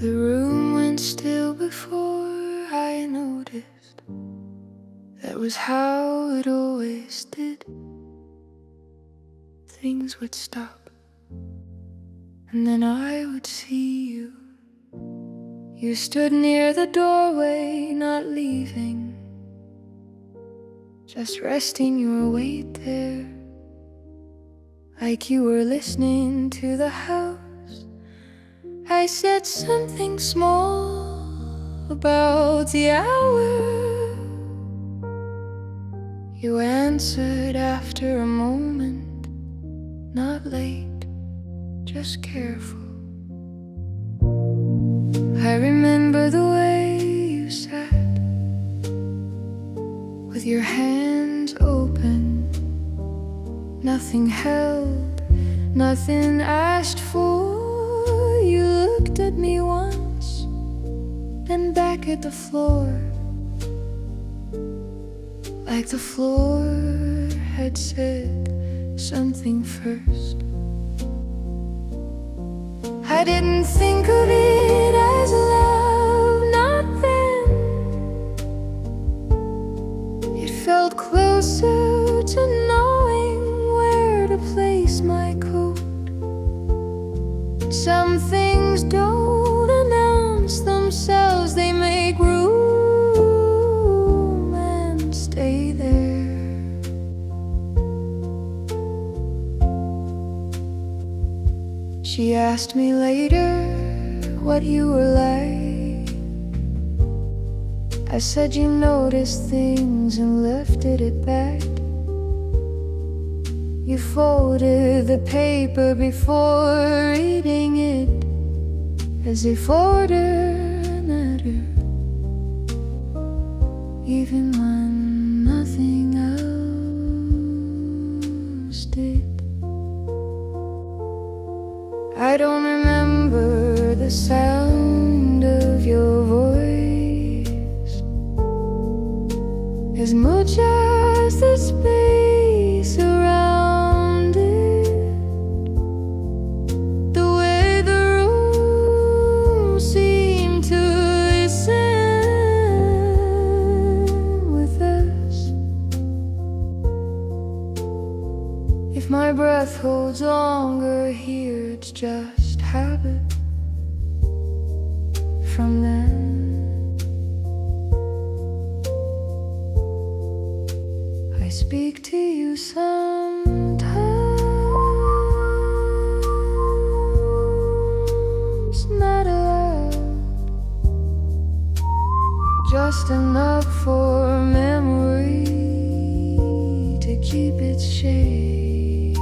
The room went still before I noticed. That was how it always did. Things would stop, and then I would see you. You stood near the doorway, not leaving, just resting your weight there, like you were listening to the house. I said something small about the hour. You answered after a moment, not late, just careful. I remember the way you sat, with your hands open, nothing held, nothing asked for. You looked at me once, then back at the floor, like the floor had said something first. I didn't think of it as love, not then. It felt closer to knowing where to place my coat. Some things don't announce themselves, they make room and stay there. She asked me later what you were like. I said you noticed things and left it back. You folded the paper before reading it, as if order mattered, even when nothing else did. I don't remember the sound of your voice as much as the space around it, the way the room seemed to listen with us. If my breath holds longer here, it's just habit from then. I speak to you sometimes, not aloud, just enough for memory to keep its shape.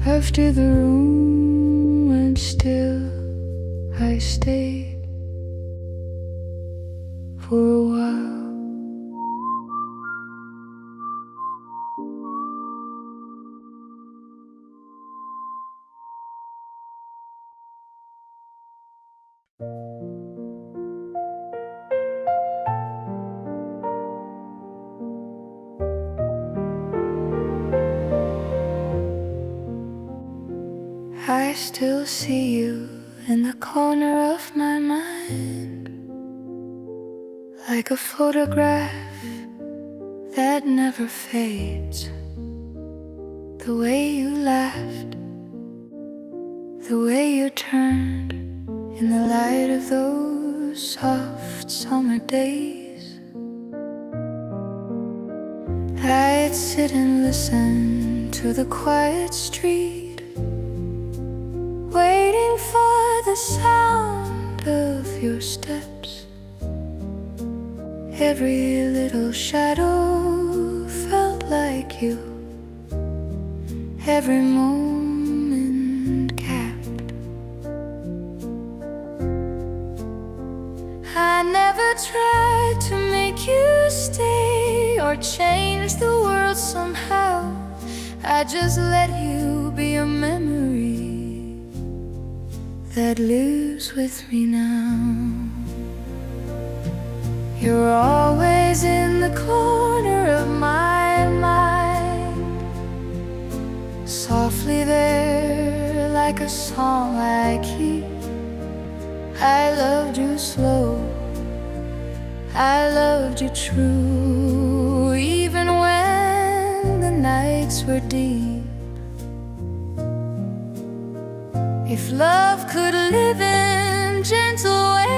After the room went still, I stayed for a while. I still see you in the corner of my mind, like a photograph that never fades. The way you laughed, the way you turned in the light of those soft summer days. I'd sit and listen to the quiet street, waiting for the sound of your steps. Every little shadow felt like you, every moment capped. I never tried to make you stay or change the world somehow. I just let you be a memory that lives with me now. You're always in the corner of my mind, softly there like a song I keep. I loved you slow, I loved you true, even when the nights were deep. If love could live in gentle ways,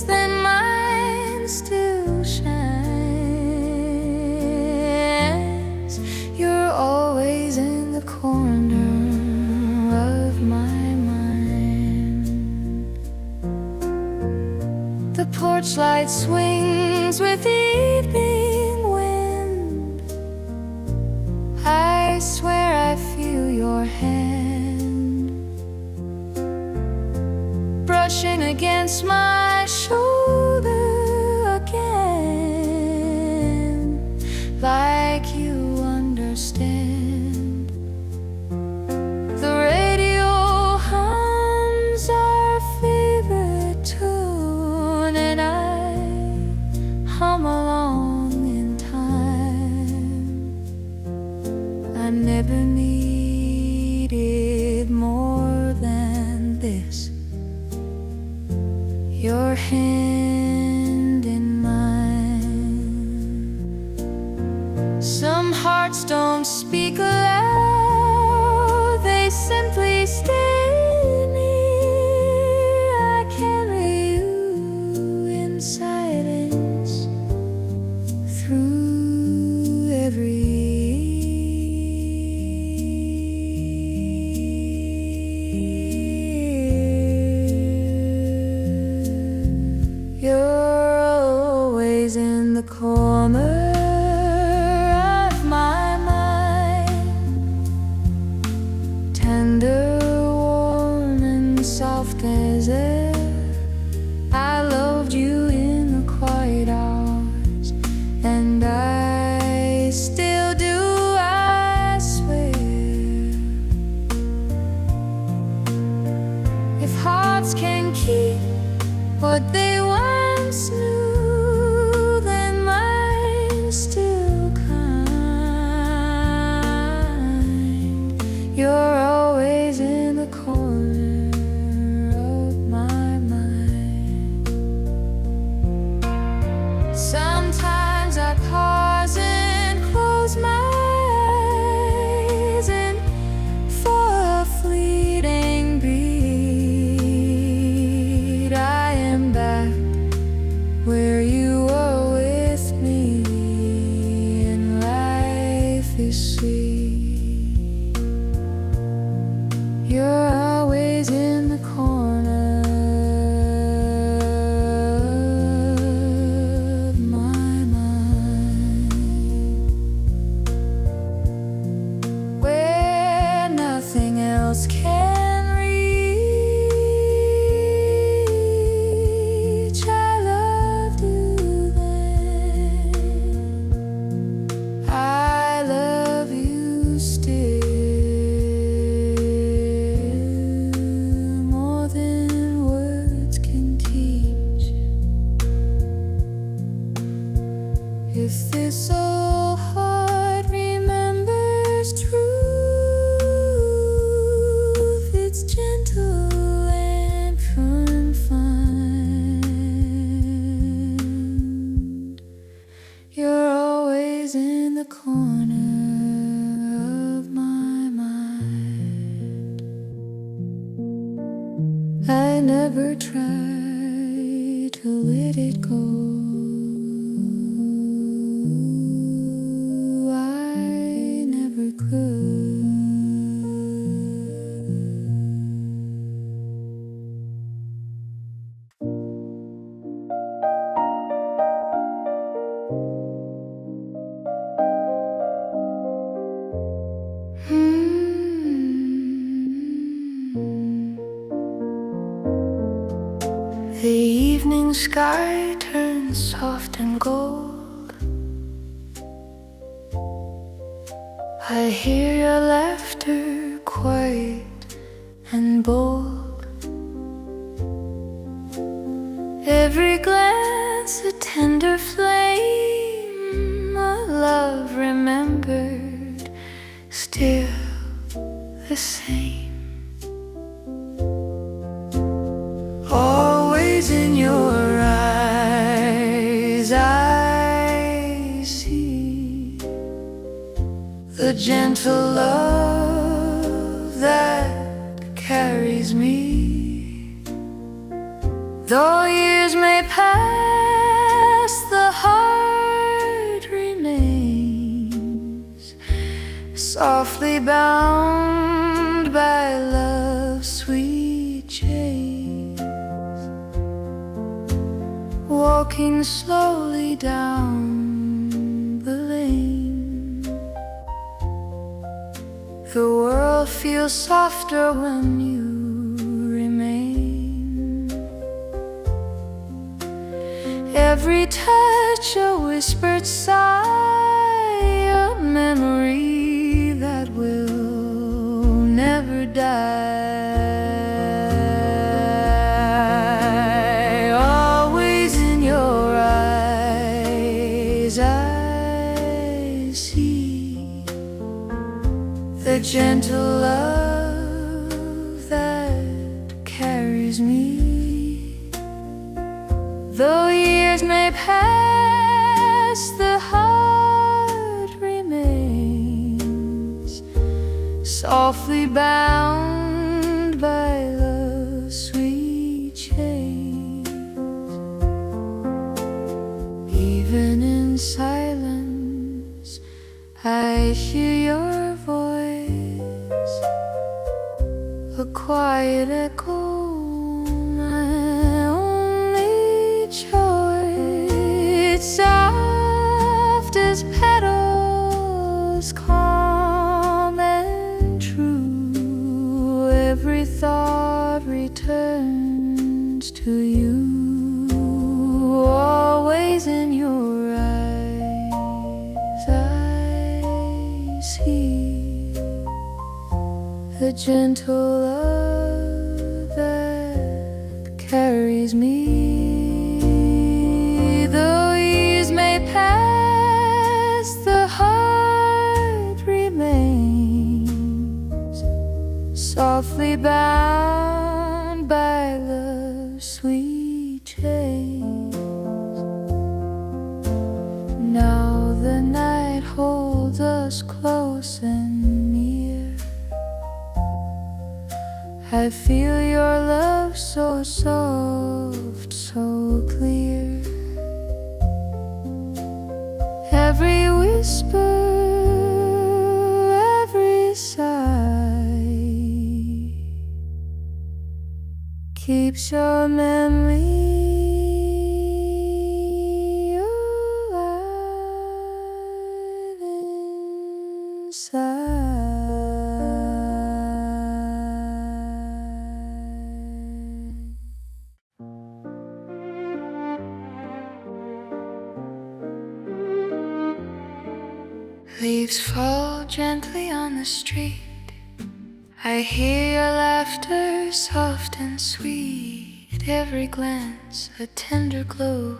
then mine still shines. You're always in the corner of my mind. The porch light swings with the evening wind. I swear I feel your hand brushing against my shoulder again, like you understand. The radio hums our favorite tune, and I hum along in time. I never needed more than this, your hand in mine. Some hearts don't speak aloud, they simply stay near. I carry you in silence through every corner of my mind, tender, warm, and soft as air. I loved you in the quiet hours, and I still do, I swear. If hearts can keep what they once knew, still kind. You're always in the corner of my mind. Sometimes I pause and close my eyes, and for a fleeting beat I am back where you were with me. You're always in the corner of my mind, where nothing else can reach. I loved you then, I love you still. If this old heart remembers truth, it's gentle and confined. You're always in the corner of my mind. I never try to let it go. The evening sky turns soft and gold. I hear your laughter, quiet and bold. Every glance a tender flame, a love remembered still the same. Always in your eyes I see the gentle love that carries me. Though years may pass, the heart remains softly bound by love's sweet chains, walking slowly down the lane. The world feels softer when you remain. Every touch a whispered sigh, a memory that will never die. Always in your eyes I see the gentle love that carries me. Though years may pass, the heart remains softly bound by love's sweet chains. Even in silence I hear your voice, a quiet echo, my only choice. Soft as petals, calm and true, every thought returns to you. Always in your eyes I see the gentle love that carries me. Though years may pass, the heart remains softly bound by love's sweet chains. Now the night holds us close and near. I feel your love so soft, so clear. Every whisper, every sigh keeps your memory alive inside. Leaves fall gently on the street. I hear your laughter, soft and sweet. Every glance, a tender glow,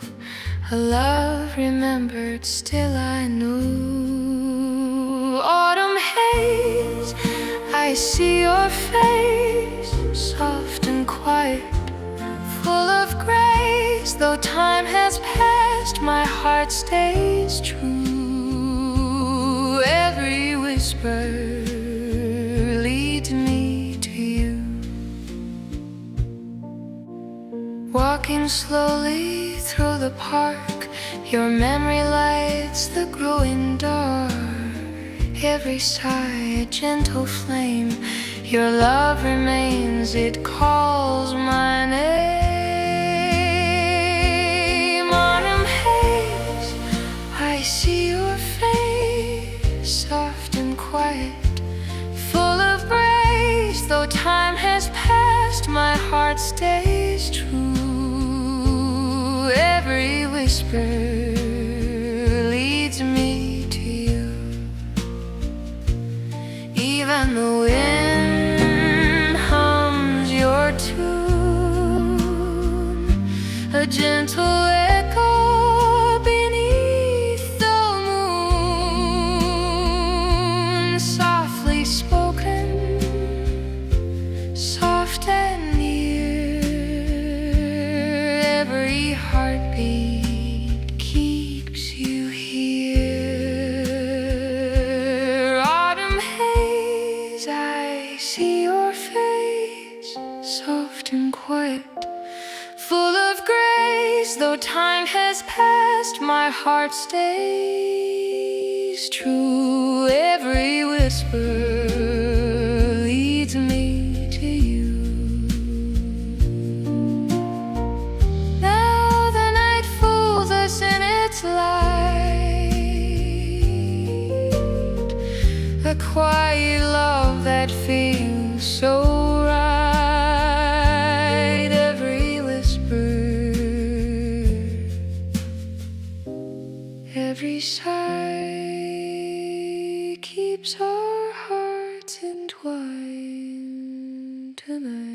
a love remembered, still I knew. Autumn haze, I see your face, soft and quiet, full of grace. Though time has passed, my heart stays true. Every whisper leads me to you. Walking slowly through the park, your memory lights the growing dark. Every sigh a gentle flame, your love remains, it calls my name. Autumn haze, I see your face, soft and quiet, full of grace. Though time has passed, my heart stays true. Every whisper leads me to you. Even the wind hums your tune, a gentle echo beneath the moon, softly time has passed, my heart stays true. Every whisper leads me to you. Now the night folds us in its light, a quiet love that feels so right. Every whisper, every sigh keeps our hearts entwined tonight.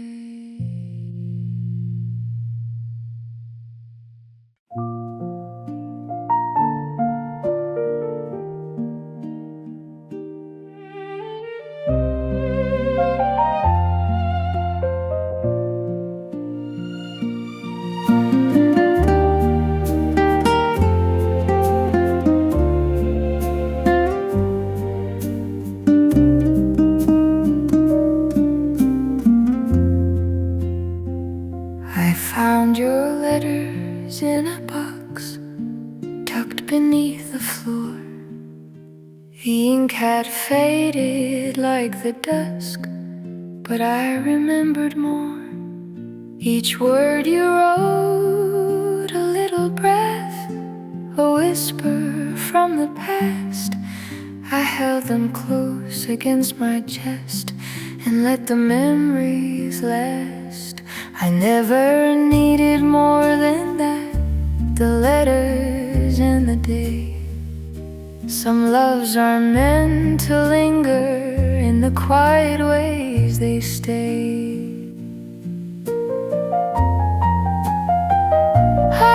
I found your letters in a box tucked beneath the floor. The ink had faded like the dusk, but I remembered more. Each word you wrote, a little breath, a whisper from the past. I held them close against my chest and let the memories last. I never needed more than that, the letters and the day. Some loves are meant to linger, in the quiet ways they stay.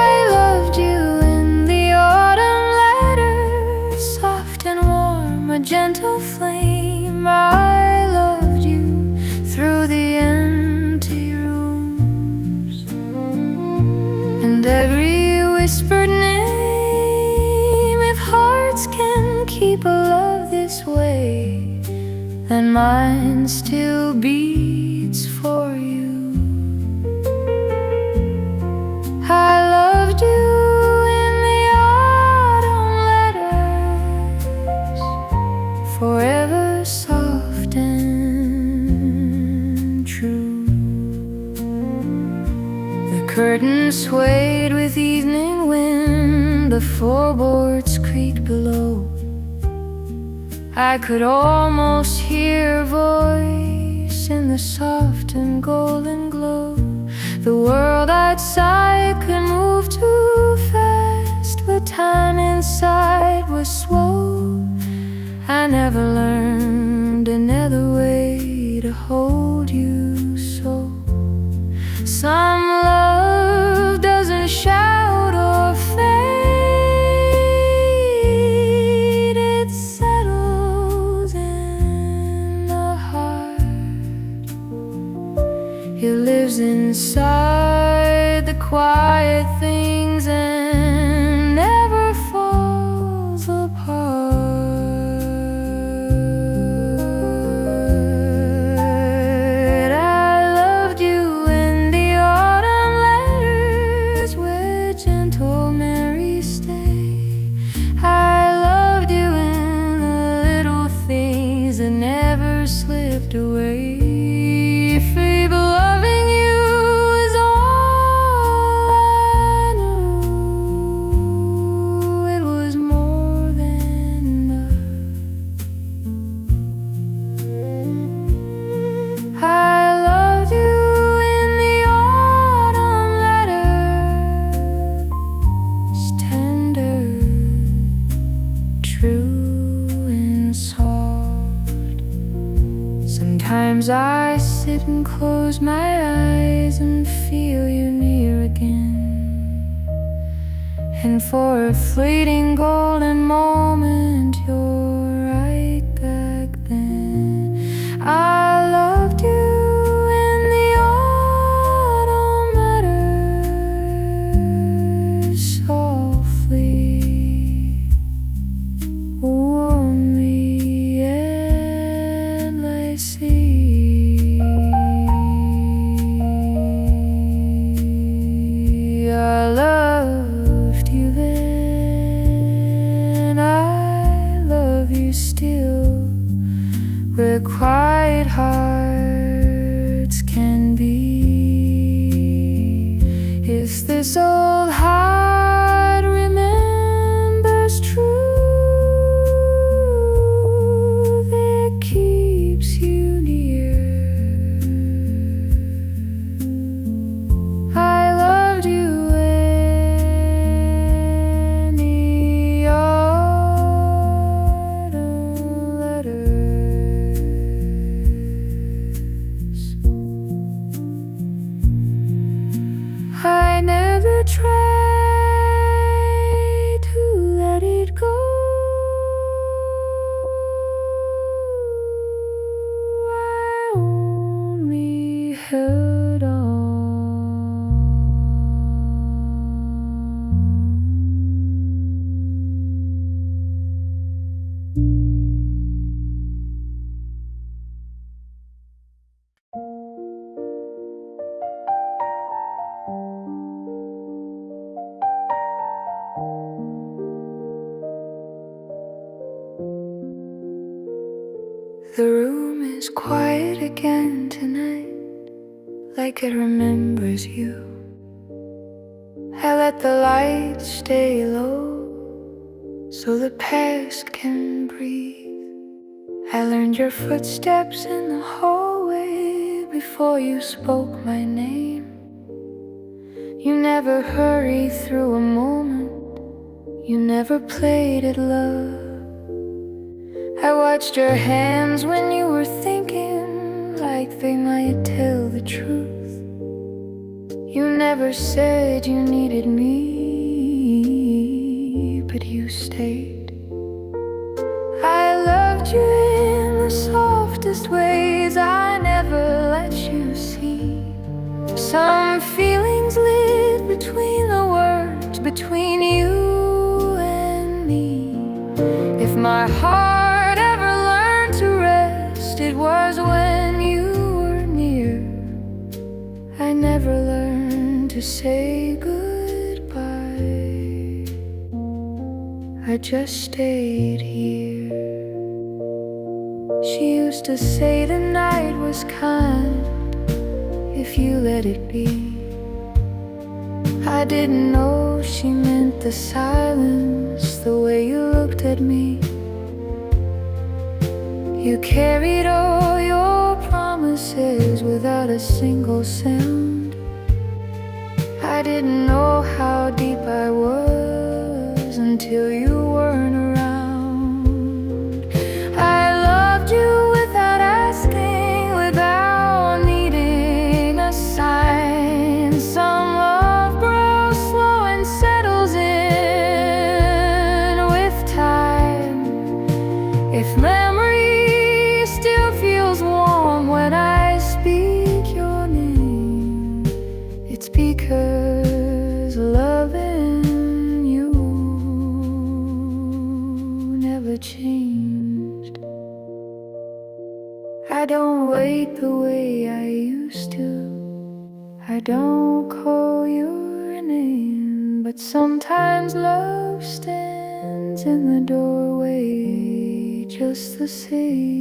I loved you in the autumn letters, soft and warm, a gentle flame. I loved you through the empty rooms, and every whispered name. If hearts can keep a love this way, then mine still beats for you. I loved you in the autumn letters, forever soft and true. The curtains swayed with evening wind, the floorboards creaked below. I could almost hear a voice in the soft and golden glow. The world outside could move too fast, but time inside was slow. I never learned another way to hold you so. Some love doesn't shout or fade, it settles in the heart. It lives inside the quiet things and never falls apart. I loved you in the autumn letters where gentle memories stay. I loved you in the little things that never slipped away. Feeble loving you is all I knew. It was more than enough. I loved you in the autumn letters, tender, true and soft. Sometimes I sit and close my eyes and feel you near again, and for a fleeting golden moment you're right back then. I loved you in the autumn letters, softly, warmly, endlessly. I love where quiet hearts can be. If this old heart remembers truth, it keeps you near. I loved you in the autumn letters. I never tried to let it go. I only held on. The room is quiet again tonight, like it remembers you. I let the lights stay low so the past can breathe. I learned your footsteps in the hallway before you spoke my name. You never hurried through a moment, you never played at love. I watched your hands when you were thinking, like they might tell the truth. You never said you needed me, but you stayed. I loved you in the softest ways I never let you see. Some feelings lived between the words, between you and me. If my heart ever learned to rest, it was when you were near. I never learned to say goodbye, I just stayed here. She used to say the night was kind if you let it be. I didn't know she meant the silence, the way you looked at me. You carried all your promises without a single sound. I didn't know how deep I was until you weren't around. I loved you without asking, without needing a sign. Some love grows slow and settles in with time. If memory still feels warm when I speak your name, it's because loving you never changed. I don't wait the way I used to, I don't call your name, but sometimes love stands in the doorway just the same.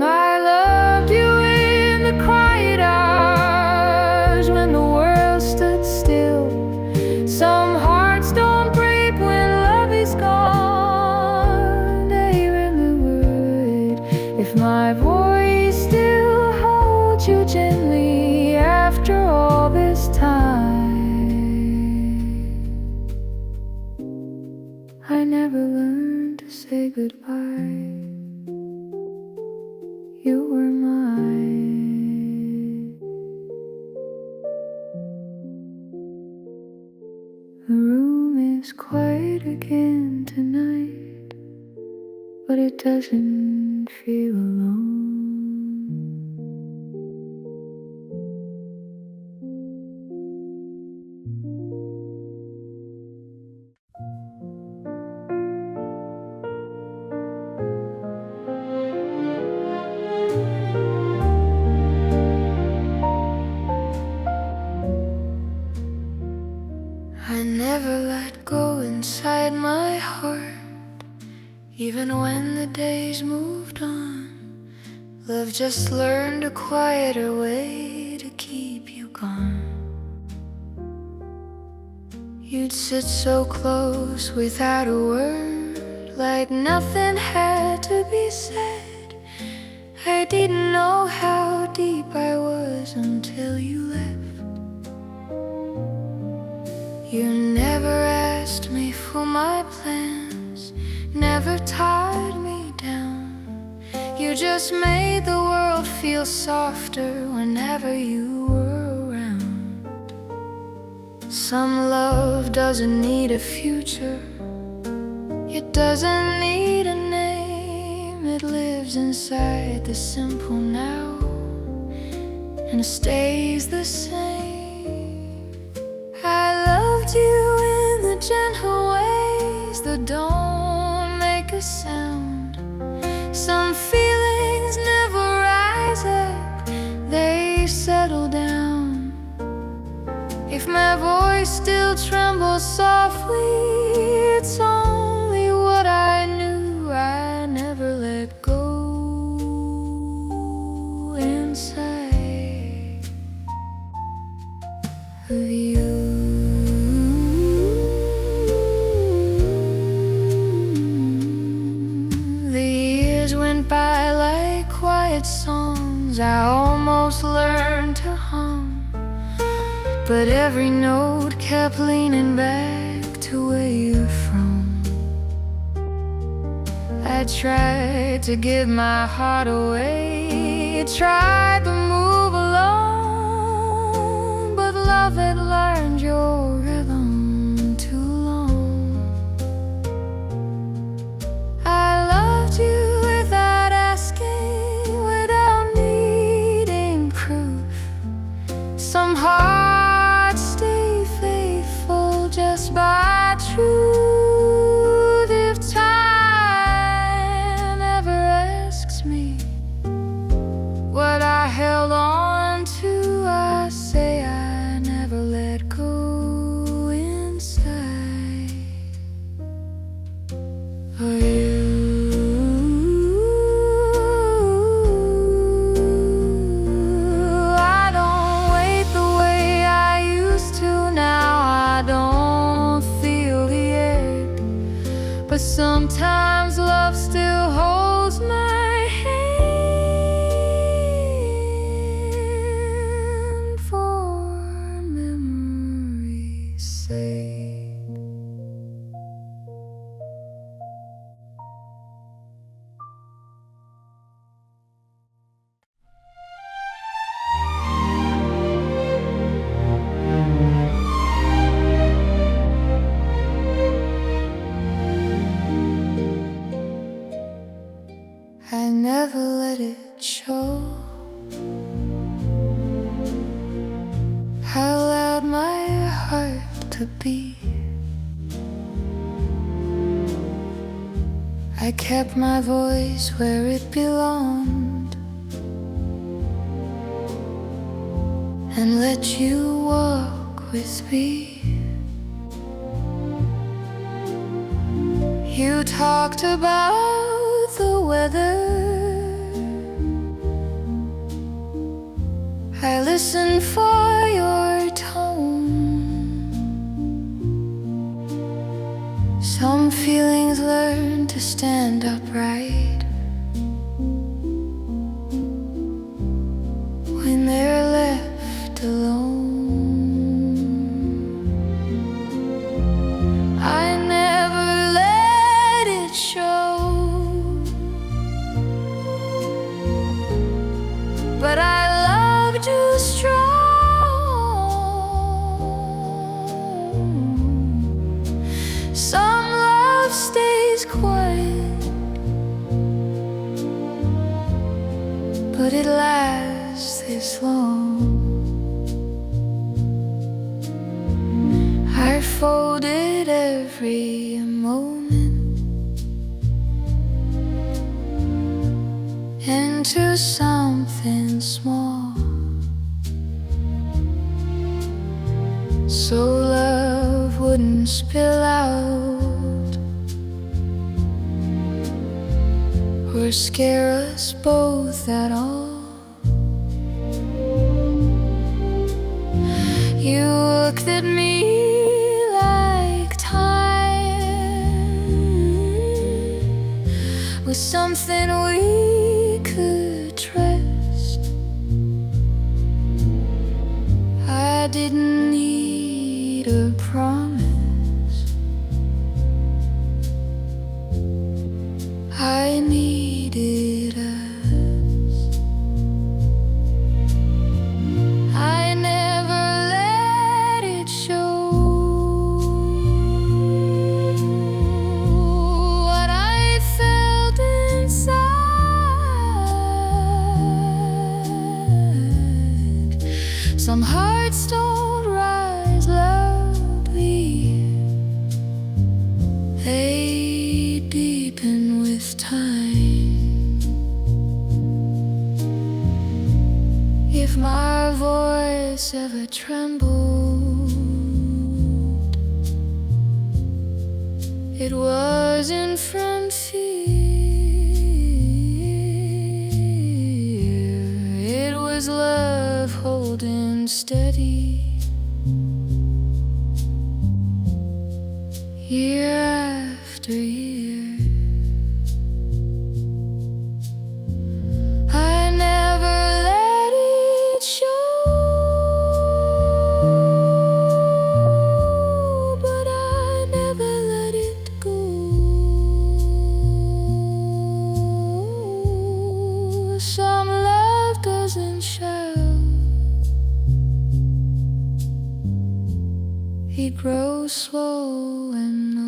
I loved you in the quiet hours when the world stood still. Some hearts don't break when love is gone. They remember it if my voice still holds you gently after all this time. I never learned to say goodbye. You were mine. The room is quiet again tonight, but it doesn't feel alone. I never let go. go inside my heart. Even when the days moved on, love just learned a quieter way to keep you gone. You'd sit so close without a word, like nothing had to be said. I didn't know how deep I was until you left. You never asked me for my plans, never tied me down. You just made the world feel softer whenever you were around. Some love doesn't need a future, it doesn't need a name. It lives inside the simple now and stays the same. I loved you in the gentle ways that don't make a sound. Some feelings never rise up, they settle down. If my voice still trembles softly, it's only what I knew. I never let go inside of you. The years went by like quiet songs I almost learned to hum, but every note kept leaning back to where you're from. I tried to give my heart away, tried to move along, but love had learned your rhythm too long. I loved you without asking, without needing proof. Some hearts stay faithful just by truth. If time ever asks me what I held on to, I say I never let go inside of you. I don't wait the way I used to now. I don't feel the air, but sometimes love still holds my hand for memory's sake. I never let it show how loud my heart could be. I kept my voice where it belonged and let you walk with me. You talked about the weather, I listened for your tone. Some feelings learn to stand upright when they're left alone. I never let it show, but I loved you strong. Some love stays quiet, but it lasts this long. I folded every moment into something small, so love wouldn't wouldn't spill out or scare us both at all. You looked at me like time was something we could trust. I didn't need a promise, I needed us. I never let it show what I felt inside. Some hearts don't rise loudly, they deepen with time. If my voice ever trembled, it wasn't from fear, it was love holding steady. Year after year, I never let it show, but I never let it go. Some love doesn't shout, it grows slow and low.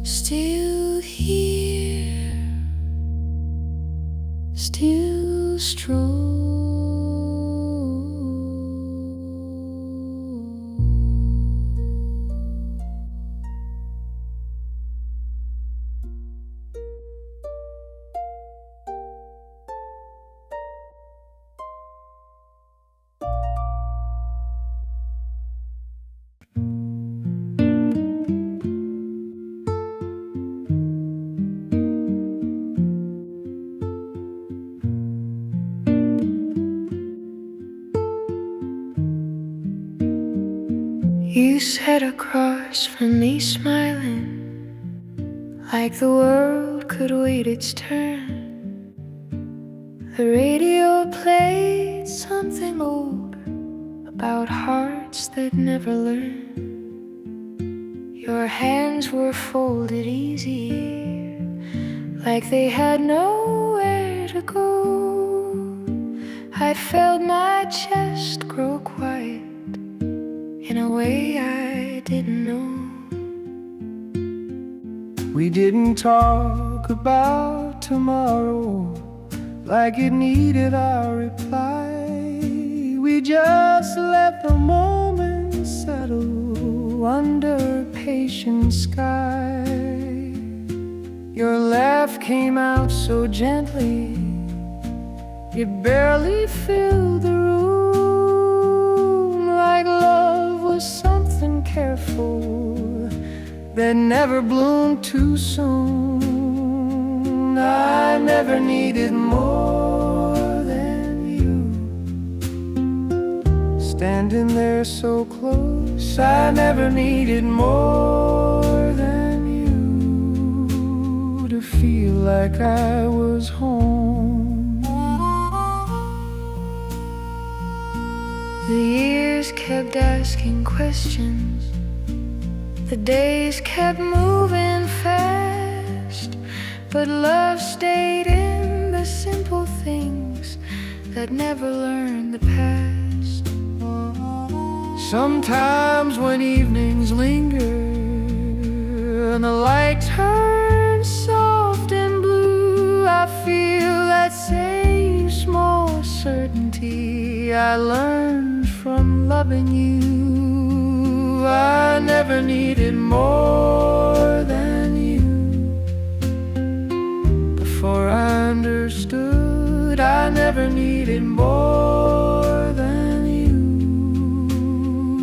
Still here, still strong. You sat across from me smiling, like the world could wait its turn. The radio played something old about hearts that never learn. Your hands were folded easy, like they had nowhere to go. I felt my chest grow quiet in a way I didn't know. We didn't talk about tomorrow like it needed our reply. We just let the moment settle under a patient sky. Your laugh came out so gently, it barely filled the room, like love was something careful that never bloomed too soon. I never needed more than you, standing there so close. I never needed more than you to feel like I was home. The years kept asking questions, the days kept moving fast, but love stayed in the simple things that never learned the past. Sometimes when evenings linger and the light turns soft and blue, I feel that same small certainty I learned from loving you. I never needed more than you. Before I understood, I never needed more than you.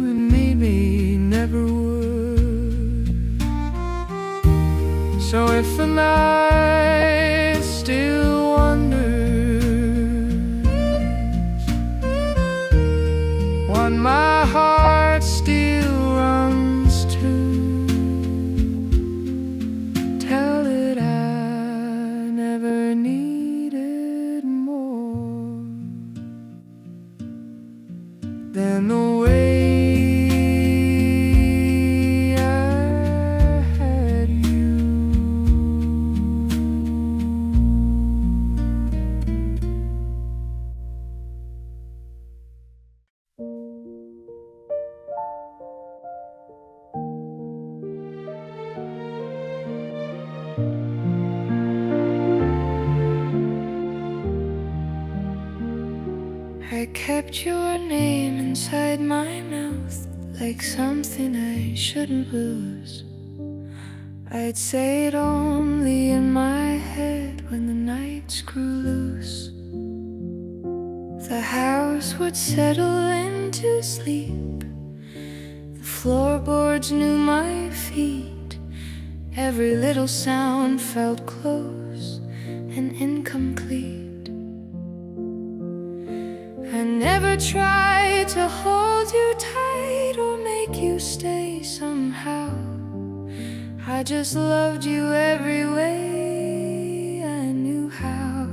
And maybe So if a night still wonders what my heart still runs to, tell it I never needed more than the way I kept your name inside my mouth like something I shouldn't lose. I'd say it only in my head when the nights grew loose. The house would settle into sleep. The floorboards knew my feet. Every little sound felt close and incomplete. I never tried to hold you tight or make you stay somehow. I just loved you every way I knew how.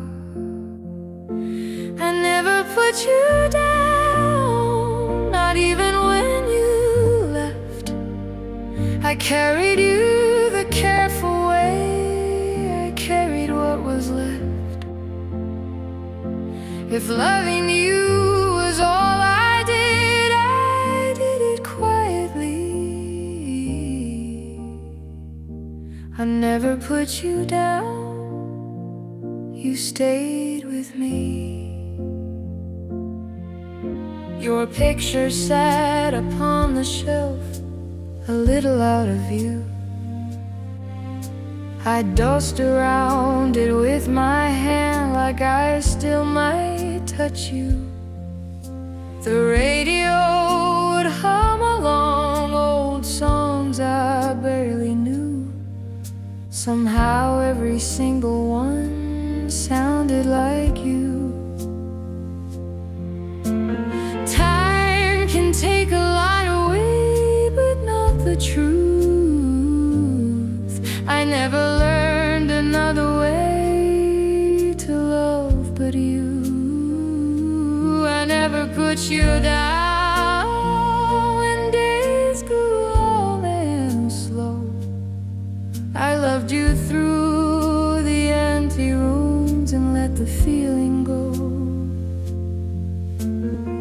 I never put you down, not even when you left. I carried you the careful way I carried what was left. If loving you was all I did it quietly. I never put you down, you stayed with me. Your picture sat upon the shelf, a little out of view. I dosed around it with my hand like I still might touch you. The radio would hum along old songs I barely knew. Somehow every single one sounded like you. Time can take a lot away, but not the truth. I never learned another way to love but you. I never put you down when days grew long and slow. I loved you through the empty rooms and let the feeling go.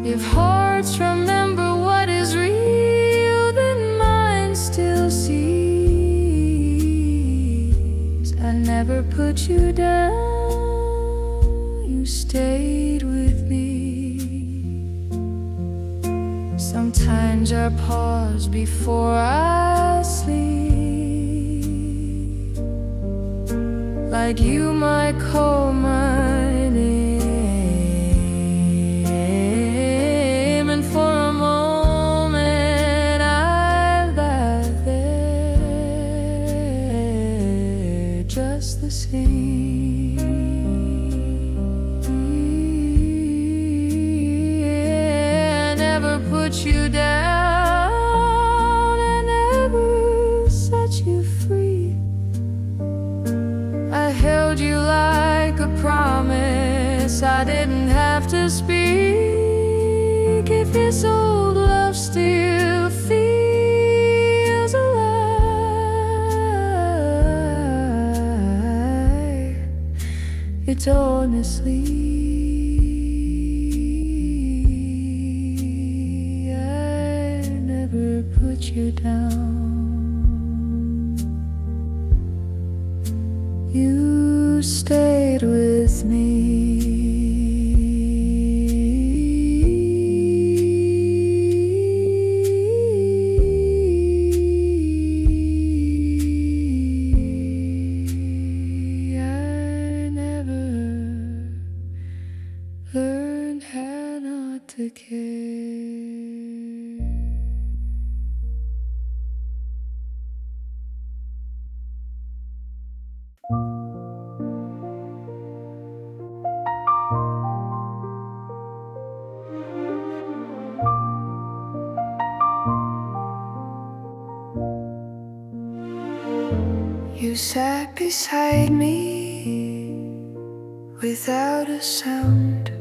If hearts remember what is real, then mine still sees. I never put you down, you stayed with me. Sometimes I pause before I sleep, like you might call my name, and for a moment I lie there just the same. I never put you down, I never set you free. I held you like a promise I didn't have to speak. If this old love still feels alive, it's honestly I never put you down. You stayed with me. I never learned how not to care. You sat beside me without a sound,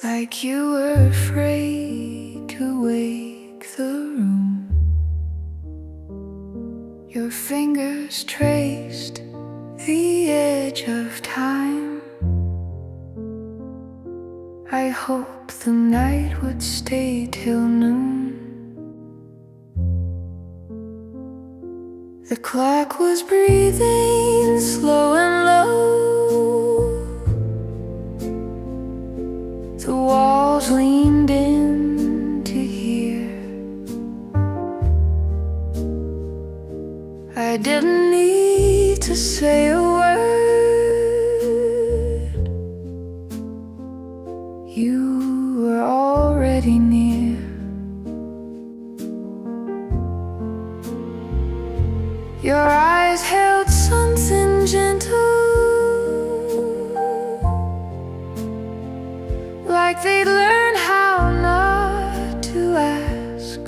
like you were afraid to wake the room. Your fingers traced the edge of time. I hoped the night would stay till noon. The clock was breathing slow and low. The walls leaned in to hear. I didn't need to say a word. You were already near. Your eyes held something gentle, like they'd learn how not to ask.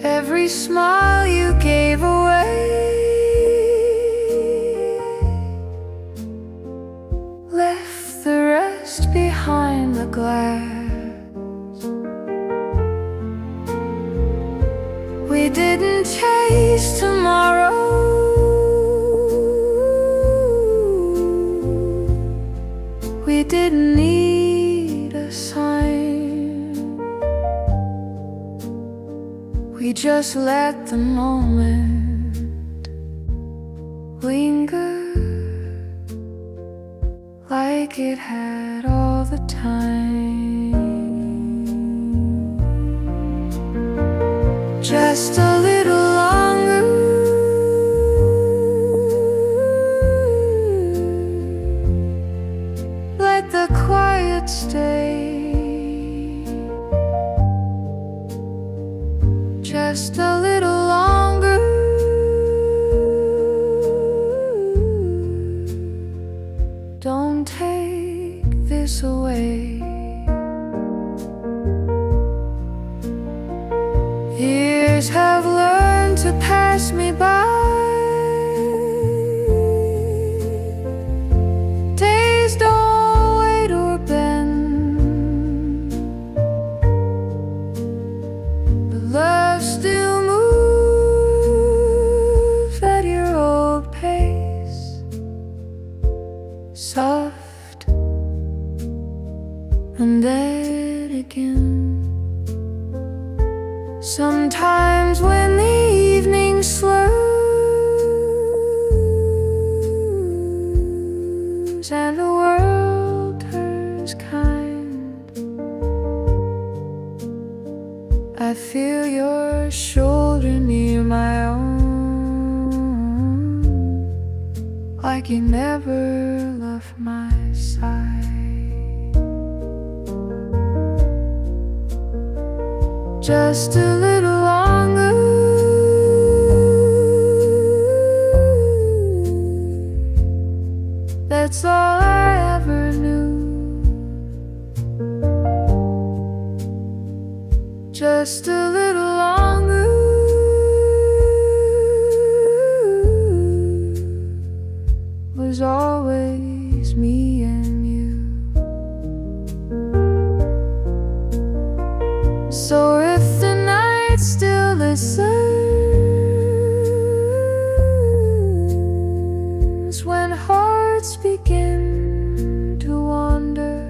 Every smile you gave away left the rest behind the glass. We didn't chase tomorrow. We didn't need a sign. We just let the moment linger, like it had all the time. Just a little longer. Let the quiet stay. Just a little longer. Don't take this away. Years have learned to pass me by. Days don't wait or bend, but love still moves at your old pace, soft and then again. Sometimes when the evening slows and the world turns kind, I feel your shoulder near my own, like you never left my side. Just a little longer. That's all I ever knew. Just a little longer. Was always me and you. So if the night still listens, when hearts begin to wander,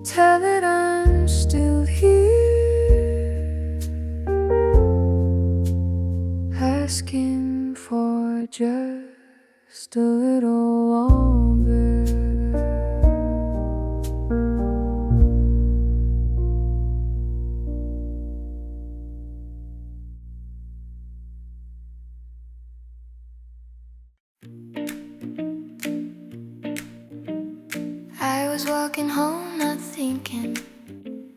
tell it I'm still here, asking for just a little longer. I was walking home, not thinking,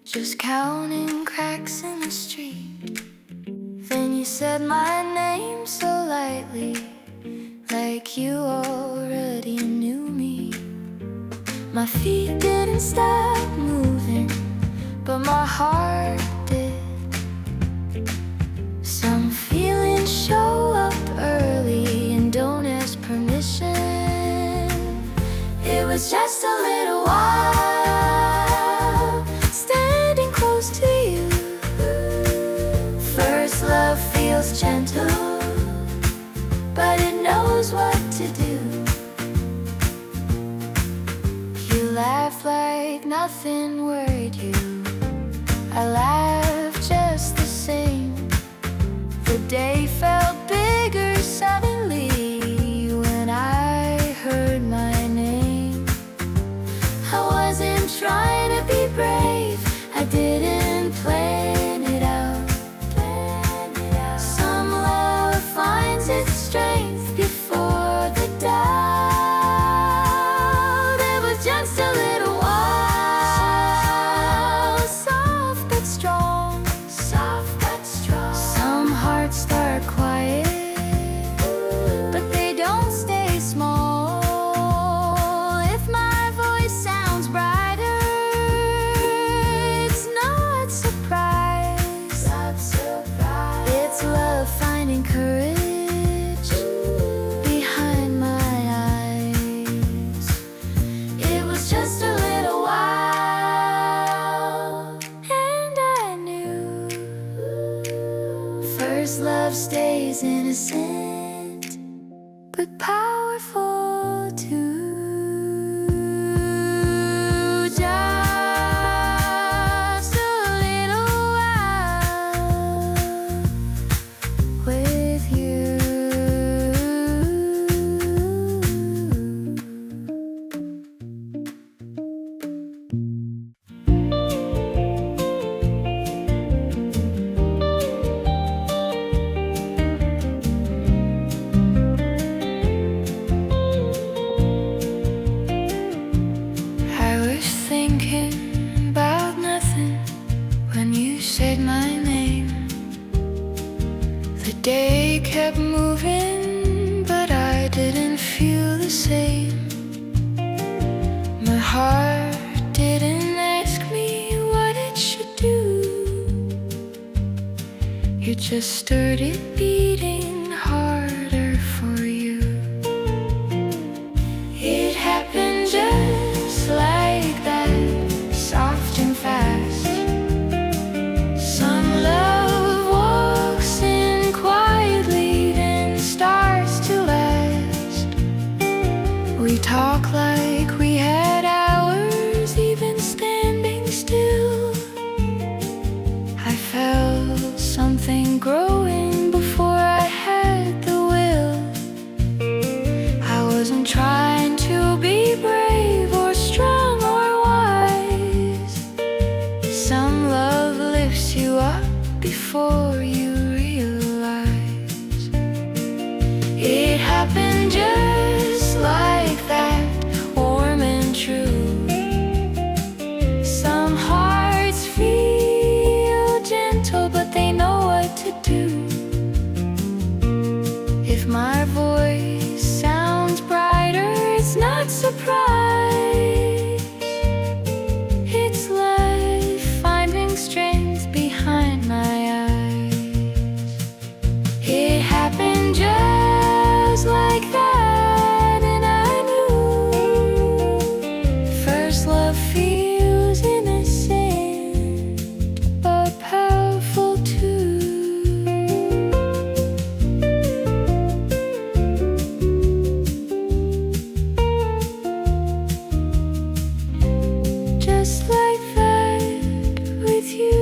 just counting cracks in the street. Then you said my name so lightly, like you already knew me. My feet didn't stop moving, but my heart did. Some feelings show up early and don't ask permission. It was just a little while, standing close to you. First love feels gentle, but it knows what to do. You laugh like nothing worried you. I laughed just the same. The day felt bigger suddenly when I heard my name. I wasn't trying to be brave, I didn't plan it out. Some love finds its strength before the doubt. It was just a little while, soft but strong, soft but strong. Some hearts start quiet, but they don't stay small. If my voice sounds brighter, it's not surprise, not surprise. It's love finding courage behind my eyes. It was just a little while, and I knew first love stays innocent, but powerful too. Just a little while with you. I was thinking about nothing when you said my name. The day kept moving, but I didn't feel the same. My heart didn't ask me what it should do. You just stirred it beating harder for you. It happened just like that, soft and fast. Some love walks in quietly, then starts to last. We talk like we had hours, even standing still. I felt something growing before I had the will. I wasn't trying to be brave or strong or wise. Some love lifts you up before you realize. It happened just like that, warm and true. Some hearts feel gentle, but they know what to do. If my voice sounds brighter, it's not surprise. It's life finding strength behind my eyes. It happened just like that, and I knew first love feels innocent, but powerful too. Just like that with you.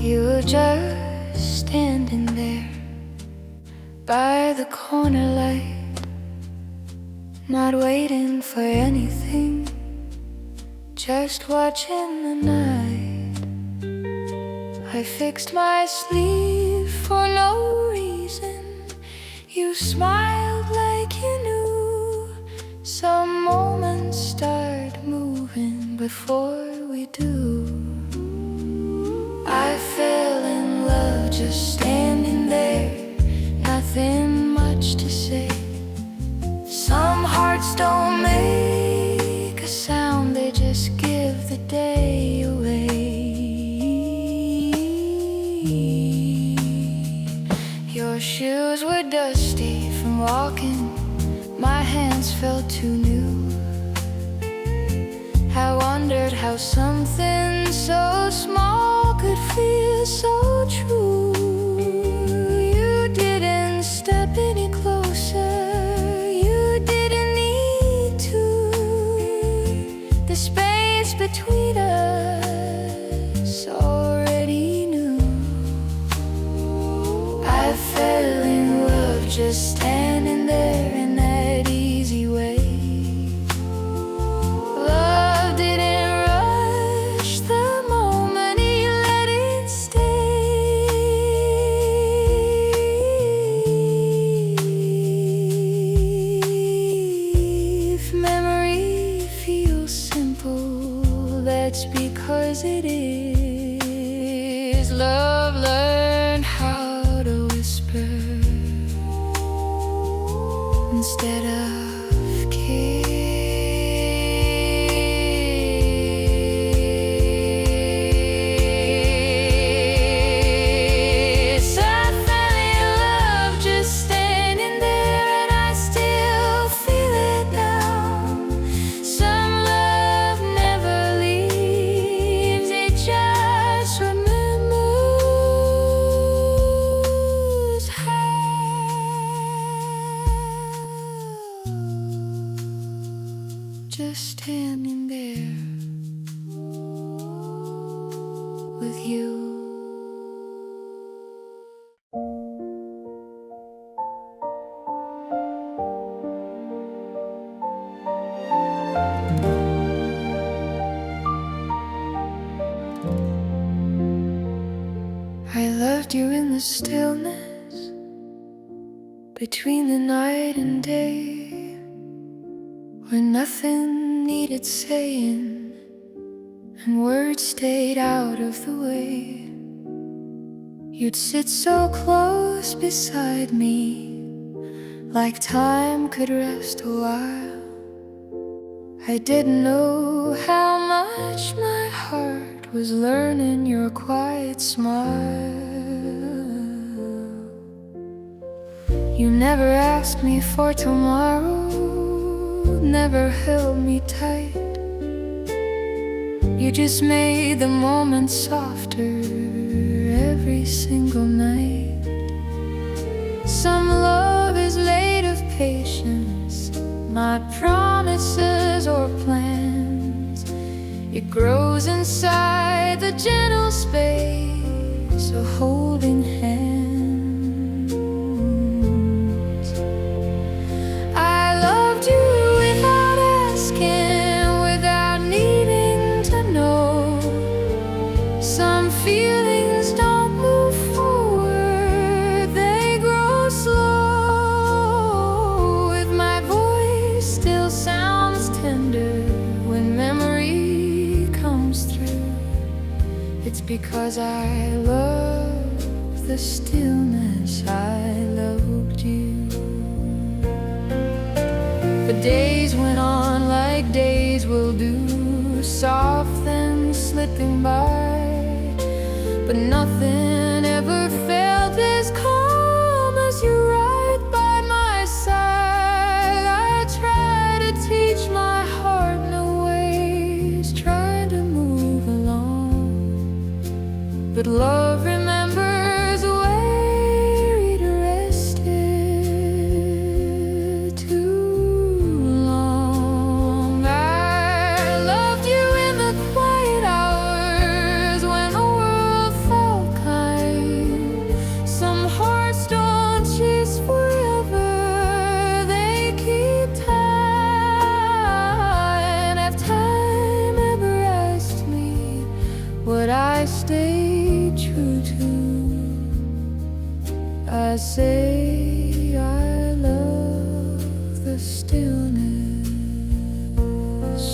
You were just standing there by the corner light, not waiting for anything, just watching the night. I fixed my sleeve for no reason, You smiled like you knew some moments start moving before we do. I fell in love just standing there, nothing much to say. Some hearts don't make a sound, they just give the day away. Your shoes were dusty from walking, my hands felt too new. I wondered how something so small could feel so true. You didn't step any closer, you didn't need to. The space between us already knew. I fell in love just standing there in that easy way. Love didn't rush the moment, he let it stay. If memory feels simple, that's because it is. Love learned how to whisper instead of kiss. I fell in love just standing there, and I still feel it now. Some love never leaves, it just remembers how. Just standing there with you. I loved you in the stillness between the night and day, where nothing needed saying and words stayed out of the way. You'd sit so close beside me, like time could rest a while. I didn't know how much my heart was learning your quiet smile. You never asked me for tomorrow, never held me tight. You just made the moment softer every single night. Some love is laid of patience, not promises or plans. It grows inside the gentle space of holding hands. I loved you without asking, without needing to know. Some feelings don't move forward, they grow slow. If my voice still sounds tender when memory comes through, it's because I love the stillness, I loved you. The days went on like days will do, soft and slipping by, but nothing ever felt as calm as you right by my side. I try to teach my heart new ways, trying to move along, but love remembers where it rested too long. I loved you in the quiet hours, stillness.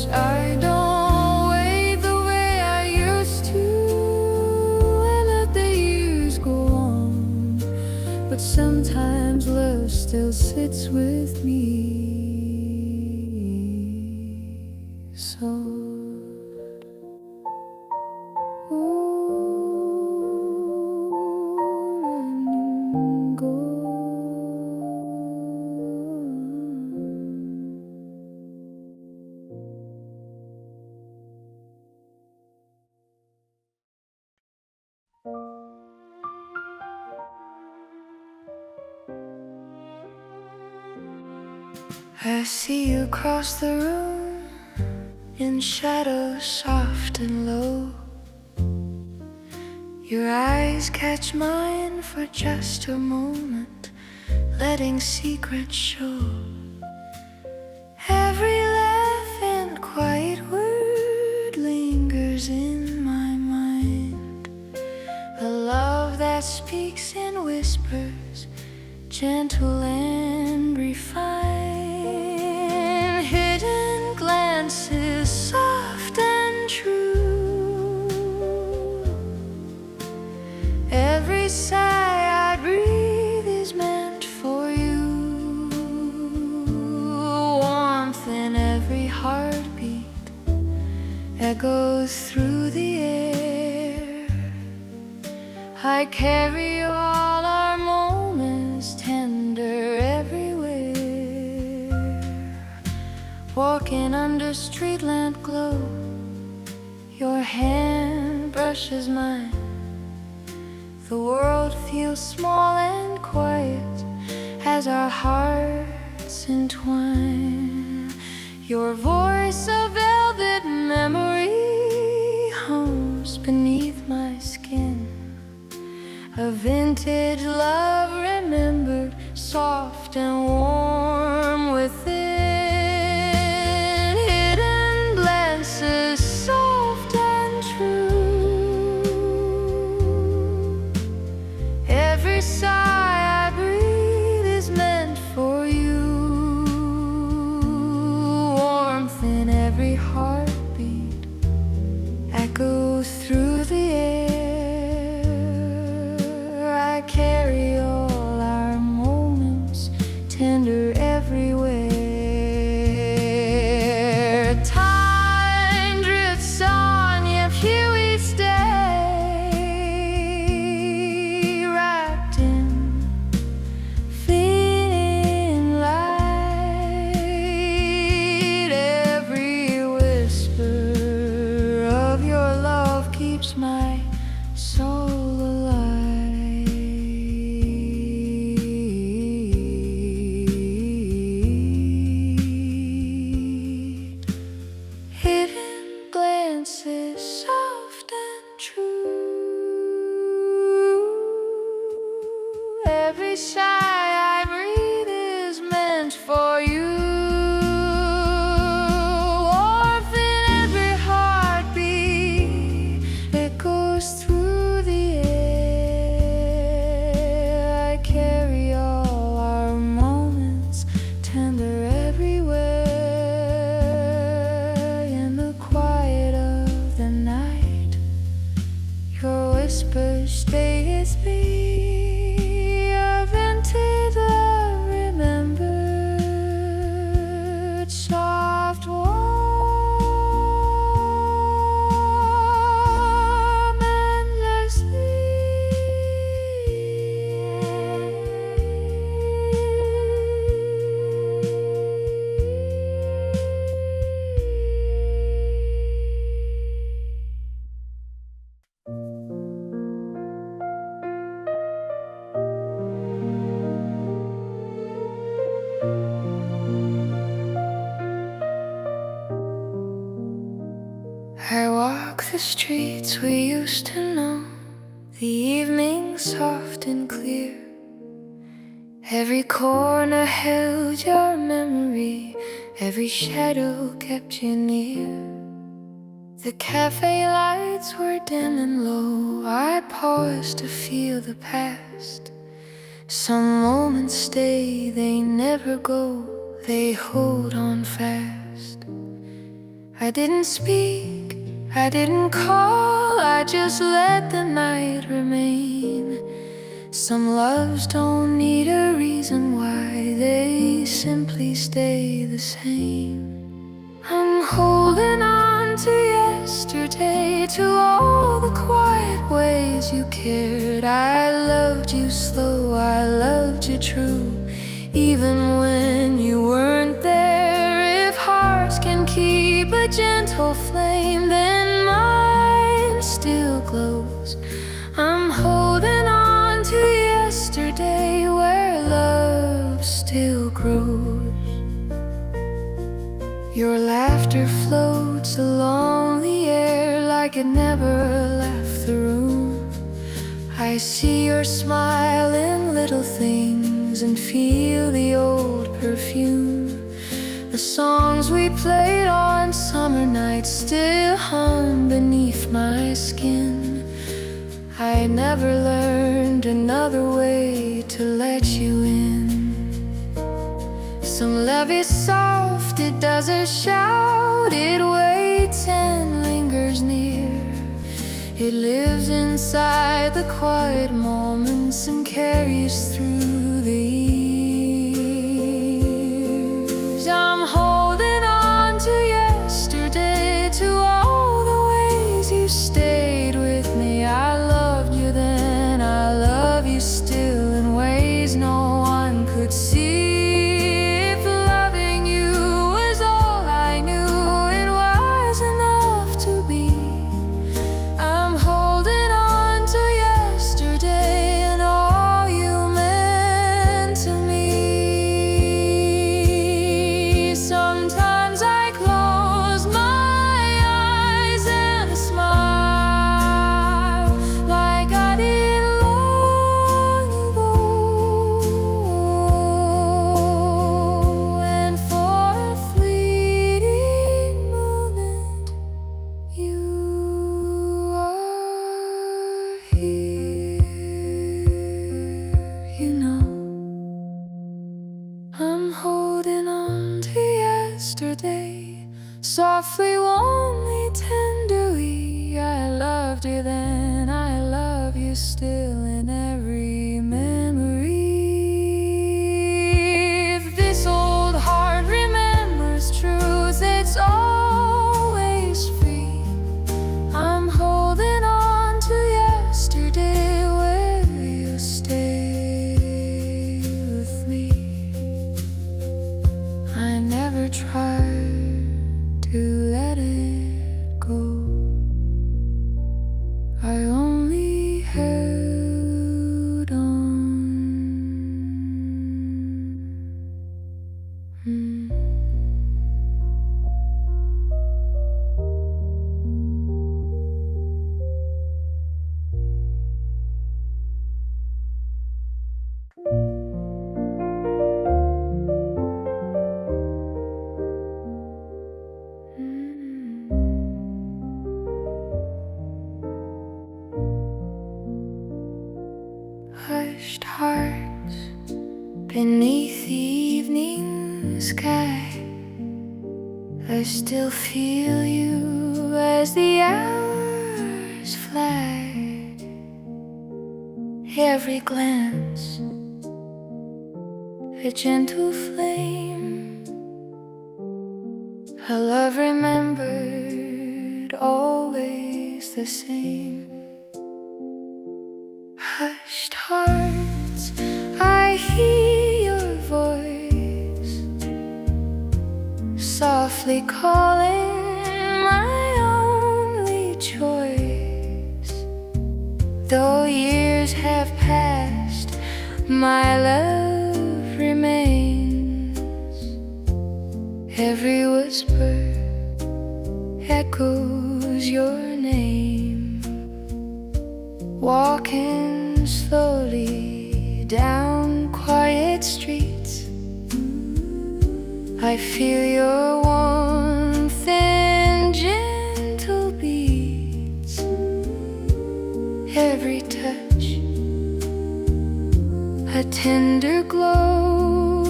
I don't wait the way I used to. I let the years go on, but sometimes love still sits with me. So I see you cross the room in shadows soft and low. Your eyes catch mine for just a moment, letting secrets show. Every laugh and quiet word lingers in my mind. A love that speaks in whispers, gentle and refined. Hidden glances, soft and true. Every sigh I breathe is meant for you. Warmth in every heartbeat echoes through the air. I carry all our moments tender everywhere. Walking under street lamp glow, your hand brushes mine. The world feels small and quiet as our hearts entwine. Your voice, a velvet memory, hums beneath my skin. A vintage love remembered, soft and warm within. Hidden glances, soft and true. Every sigh I breathe is meant for you. Warmth in every heartbeat echoes through the air. I carry all our moments tender everywhere. Time drifts on, yet here we stay, wrapped in fleeting light. Every whisper of your love keeps my soul alive. Hidden glances, soft and true. Every sigh I breathe is meant for you. Warmth in every heartbeat echoes through the air. I carry all our moments tender everywhere. In the quiet of the night, your whispers stay with me. A vintage love remembered, soft, warm, endlessly. I walk the streets we used to know, the evening soft and clear. Every corner held your memory, every shadow kept you near. The cafe lights were dim and low, I paused to feel the past. Some moments stay, they never go, they hold on fast. I didn't speak, I didn't call, I just let the night remain. Some loves don't need a reason why, they simply stay the same. I'm holding on to yesterday, to all the quiet ways you cared. I loved you slow, I loved you true, even when you weren't there. If hearts can keep a gentle flame, then mine still glows. I'm holding on to yesterday, where love still grows. Your laughter floats along the air like it never left the room. I see your smile in little things and feel the old perfume. The songs we played on summer nights still hum beneath my skin. I never learned another way to let you in. Some love is soft, it doesn't shout, it waits and lingers near. It lives inside the quiet moments and carries through the years. I'm holding on to yesterday, to all the ways you stayed with me. I loved you then, I love you still, in ways no one could see. Softly, warmly, tenderly, I loved you then, I love you still, in every memory. If this old heart remembers truth, it's always free. I'm holding on to yesterday, where you stay with me. I never tried to let it go, I only held on. Hushed hearts beneath the evening sky, I still feel you as the hours fly. Every glance a gentle flame, a love remembered, always the same. Hushed hearts, I hear your voice softly calling, my only choice. Though years have passed, my love remains. Every whisper echoes your name. Walking slowly down quiet streets, I feel your warmth and gentle beats. Every touch a tender glow,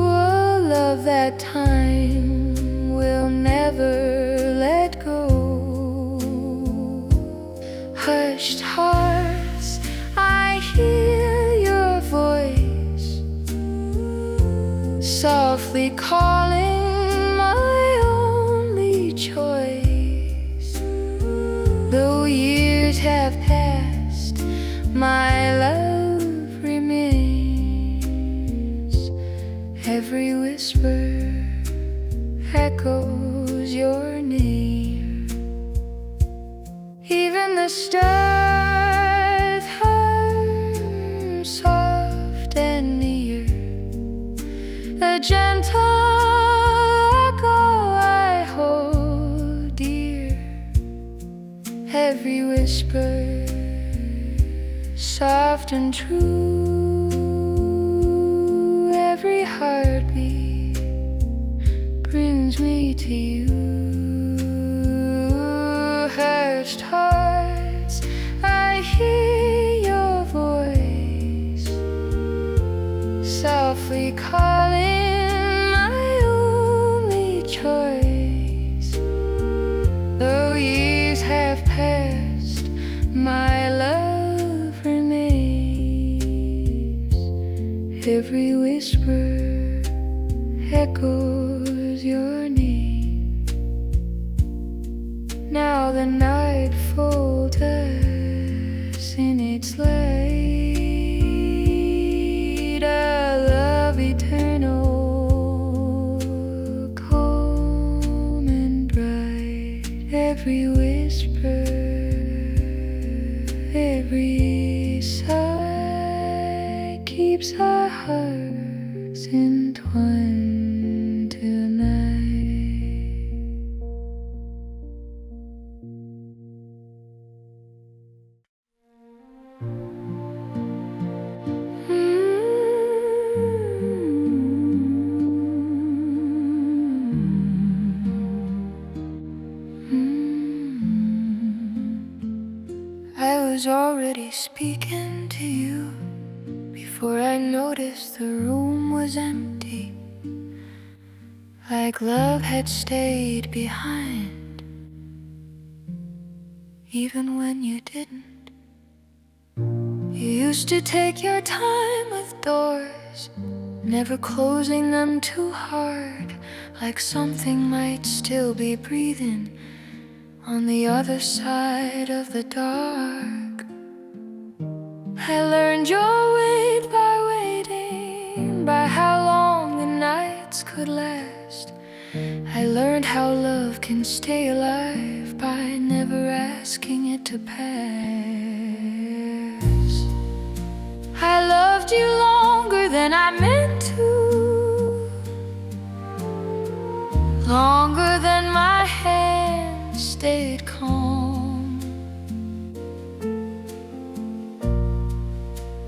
a softly calling my only choice. Though years have passed, my love remains. Every whisper echoes your name. Even the stars hum soft and near, a gentle echo I hold dear. Every whisper soft and true, every heartbeat brings me to you. Hushed hearts, I hear your voice, softly calling my only choice. Though years have passed, my love remains. Every whisper echoes your name. Now the night folds us in its light, a love eternal, calm and bright. Every whisper, every sigh keeps our hearts entwined tonight. I was already speaking to you before I noticed the room was empty, like love had stayed behind, even when you didn't. You used to take your time with doors, never closing them too hard, like something might still be breathing on the other side of the dark. I learned your weight by waiting, by how long the nights could last. I learned how love can stay alive by never asking it to pass. I loved you longer than I meant to, longer than my hands stayed calm.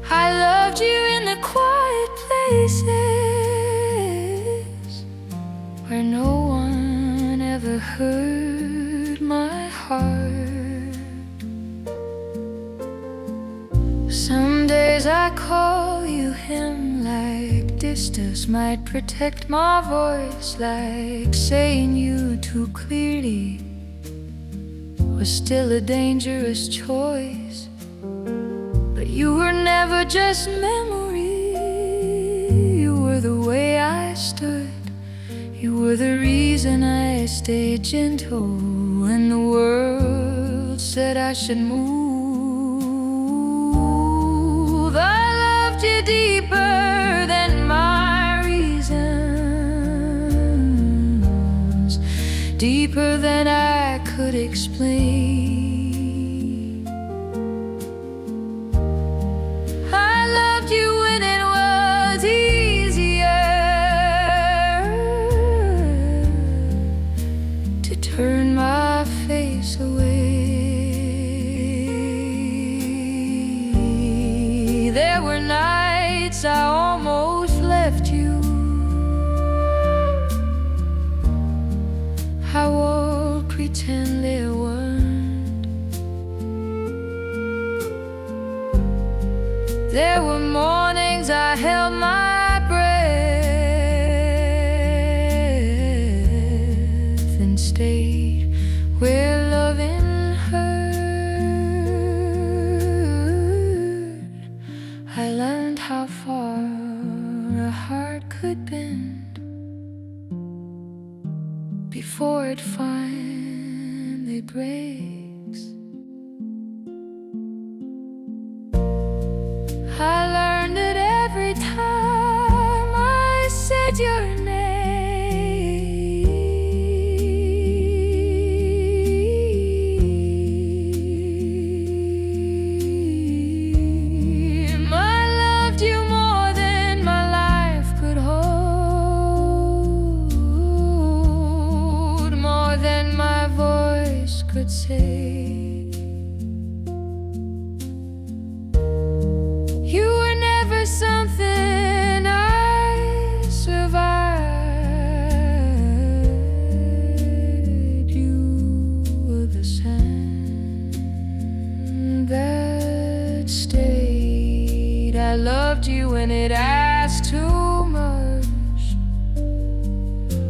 I loved you in the quiet places where no one ever heard my heart. Some days I call you him, like distance might protect my voice, like saying you too clearly was still a dangerous choice. But you were never just memory, you were the way I stood. You were the reason I stayed gentle when the world said I should move. I loved you deeper than my reasons, deeper than I could explain. I loved you when it was easier to turn my face away. There were nights I almost left you. I won't pretend there weren't. There were mornings I held my breath and stayed where loving hurt. I learned how far a heart could could bend before it finally breaks. I learned that every time I said your name, I loved you more than my life could hold, more than my voice could say. Something I survived. You were the sand that stayed. I loved you when it asked too much,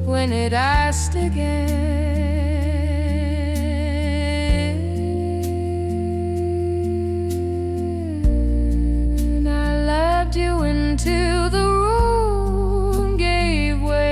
when it asked again. You until the room gave way.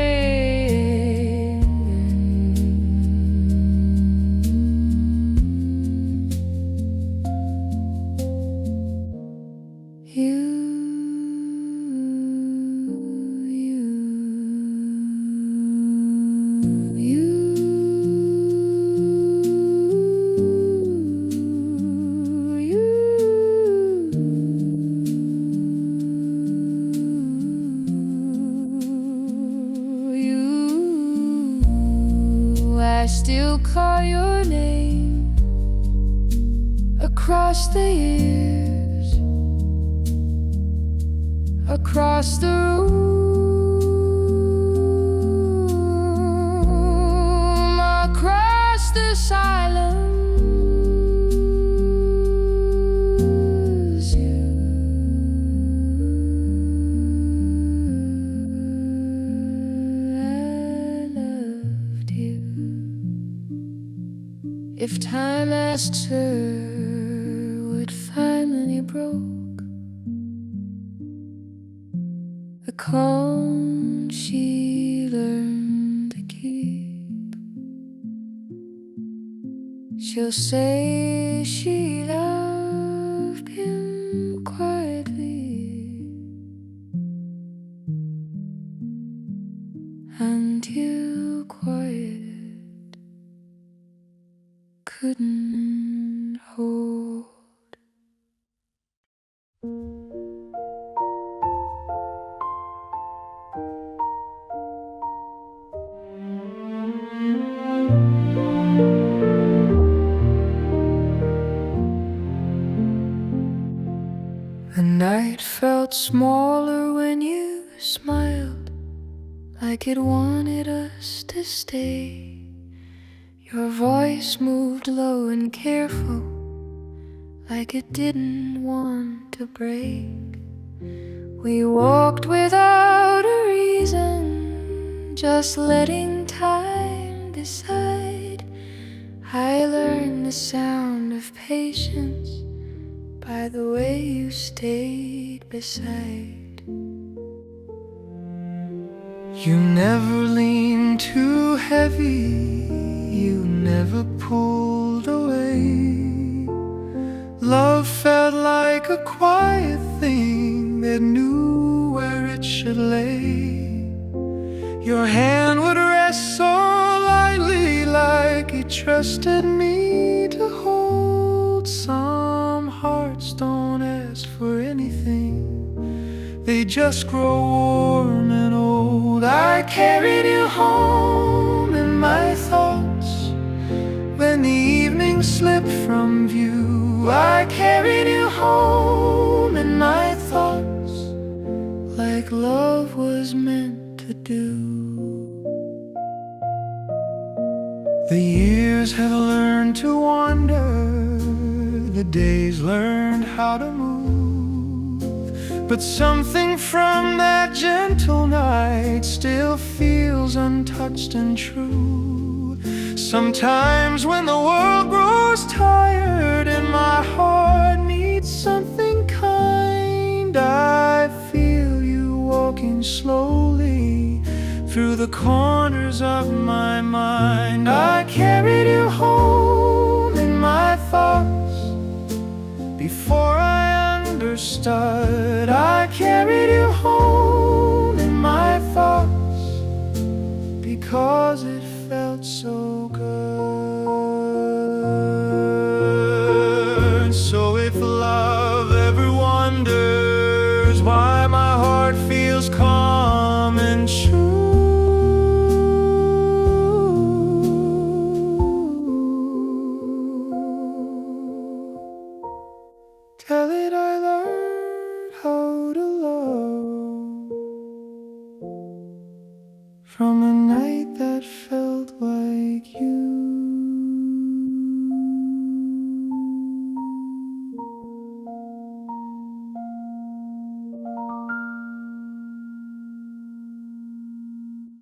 I still call your name across the years, across the room, across the silence. If time asked her what finally broke the calm she learned to keep, she'll say she loved him quietly until quiet couldn't hold. The night felt smaller when you smiled, like it wanted us to stay. Your voice moved low and careful, like it didn't want to break. We walked without a reason, just letting time decide. I learned the sound of patience by the way you stayed beside. You never leaned too heavy, you never pulled away. Love felt like a quiet thing that knew where it should lay. Your hand would rest so lightly, like it trusted me to hold. Some hearts don't ask for anything, they just grow warm and old. I carried you home in my thoughts when the evening slipped from view. I carried you home in my thoughts, like love was meant to do. The years have learned to wander, the days learned how to move, but something from that gentle night still feels untouched and true. Sometimes when the world grows tired and my heart needs something kind, I feel you walking slowly through the corners of my mind. I carried you home in my thoughts before I understood. I carried you home in my thoughts because it felt so good. So if love ever wonders why my heart feels calm and true, tell it I learned how to love from a night that felt